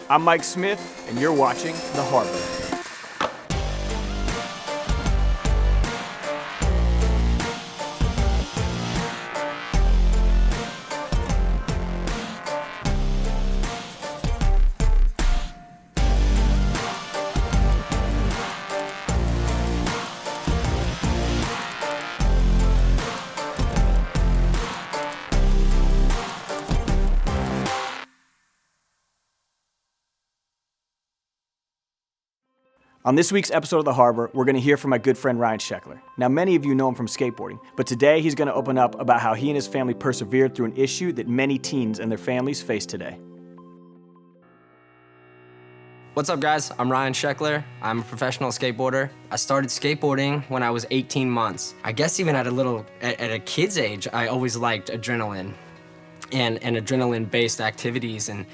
I'm Mike Smith, and you're watching The Harbor. On this week's episode of The Harbor, we're going to hear from my good friend Ryan Sheckler. Now, many of you know him from skateboarding, but today he's going to open up about how he and his family persevered through an issue that many teens and their families face today. What's up, guys? I'm Ryan Sheckler. I'm a professional skateboarder. I started skateboarding when I was 18 months. I guess even at a kid's age, I always liked adrenaline and adrenaline-based activities. And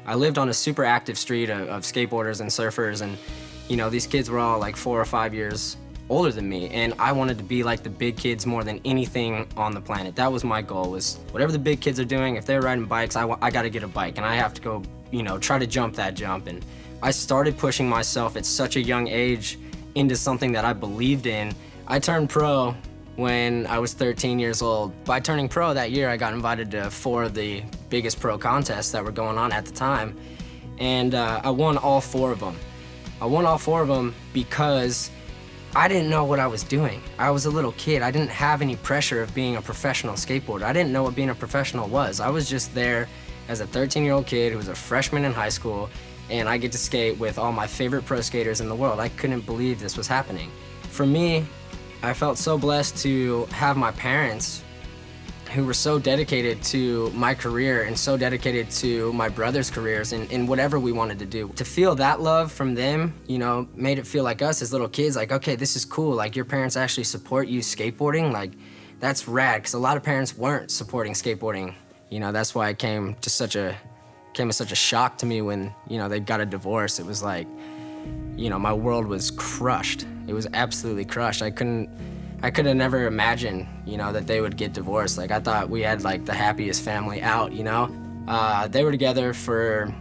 I lived on a super active street of skateboarders and surfers, and you know, these kids were all like 4 or 5 years older than me, and I wanted to be like the big kids more than anything on the planet. That was my goal, was whatever the big kids are doing, if they're riding bikes, I gotta get a bike, and I have to go, you know, try to jump that jump. And I started pushing myself at such a young age into something that I believed in. I turned pro when I was 13 years old. By turning pro that year, I got invited to 4 of the biggest pro contests that were going on at the time, and I won all 4 of them. I won all 4 of them because I didn't know what I was doing. I was a little kid. I didn't have any pressure of being a professional skateboarder. I didn't know what being a professional was. I was just there as a 13-year-old kid who was a freshman in high school, and I get to skate with all my favorite pro skaters in the world. I couldn't believe this was happening. For me, I felt so blessed to have my parents who were so dedicated to my career and so dedicated to my brother's careers in whatever we wanted to do. To feel that love from them, you know, made it feel like us as little kids, like, okay, this is cool. Like, your parents actually support you skateboarding. Like, that's rad, because a lot of parents weren't supporting skateboarding. You know, that's why it came as such a shock to me when, you know, they got a divorce. It was like, you know, my world was crushed. It was absolutely crushed. I could have never imagined, you know, that they would get divorced. Like, I thought we had like the happiest family out, you know? They were together for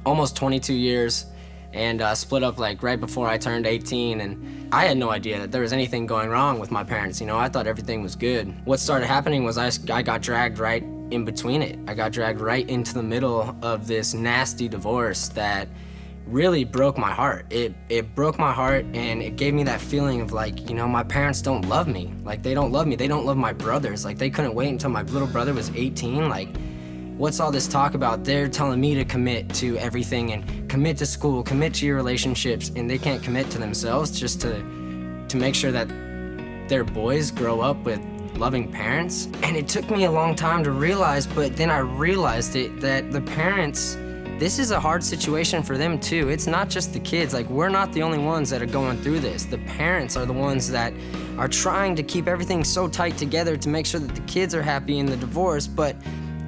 almost 22 years and split up like right before I turned 18, and I had no idea that there was anything going wrong with my parents, you know? I thought everything was good. What started happening was I got dragged right in between it. I got dragged right into the middle of this nasty divorce that really broke my heart. It broke my heart, and it gave me that feeling of like, you know, my parents don't love me. Like, they don't love me. They don't love my brothers. Like, they couldn't wait until my little brother was 18. Like, what's all this talk about? They're telling me to commit to everything and commit to school, commit to your relationships, and they can't commit to themselves just to make sure that their boys grow up with loving parents. And it took me a long time to realize, but then I realized that the parents, this is a hard situation for them too. It's not just the kids. Like, we're not the only ones that are going through this. The parents are the ones that are trying to keep everything so tight together to make sure that the kids are happy in the divorce, but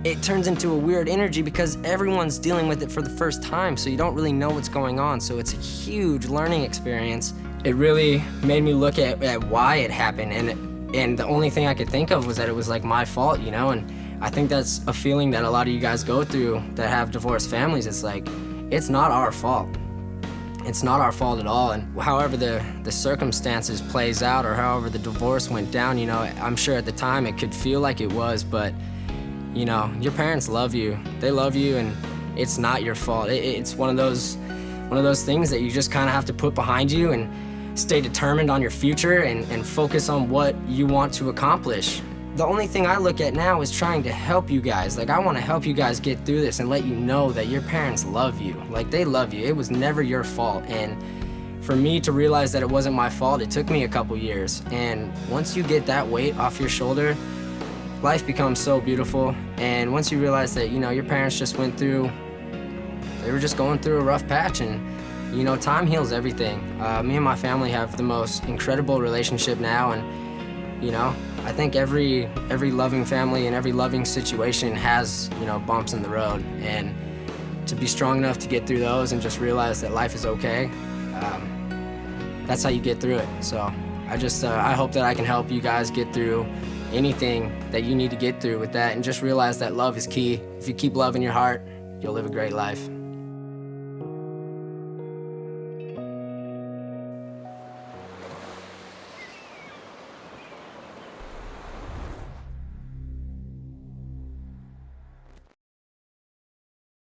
it turns into a weird energy because everyone's dealing with it for the first time, so you don't really know what's going on. So it's a huge learning experience. It really made me look at why it happened, and the only thing I could think of was that it was like my fault, you know? And I think that's a feeling that a lot of you guys go through that have divorced families. It's like, it's not our fault. It's not our fault at all. And however the circumstances plays out, or however the divorce went down, you know, I'm sure at the time it could feel like it was, but you know, your parents love you. They love you, and it's not your fault. It's one of those things that you just kind of have to put behind you and stay determined on your future and focus on what you want to accomplish. The only thing I look at now is trying to help you guys. Like, I want to help you guys get through this and let you know that your parents love you. Like, they love you. It was never your fault. And for me to realize that it wasn't my fault, it took me a couple years. And once you get that weight off your shoulder, life becomes so beautiful. And once you realize that, you know, your parents just they were just going through a rough patch, and you know, time heals everything. Me and my family have the most incredible relationship now, and you know, I think every loving family and every loving situation has, you know, bumps in the road, and to be strong enough to get through those and just realize that life is okay, that's how you get through it. So I hope that I can help you guys get through anything that you need to get through with that, and just realize that love is key. If you keep love in your heart, you'll live a great life.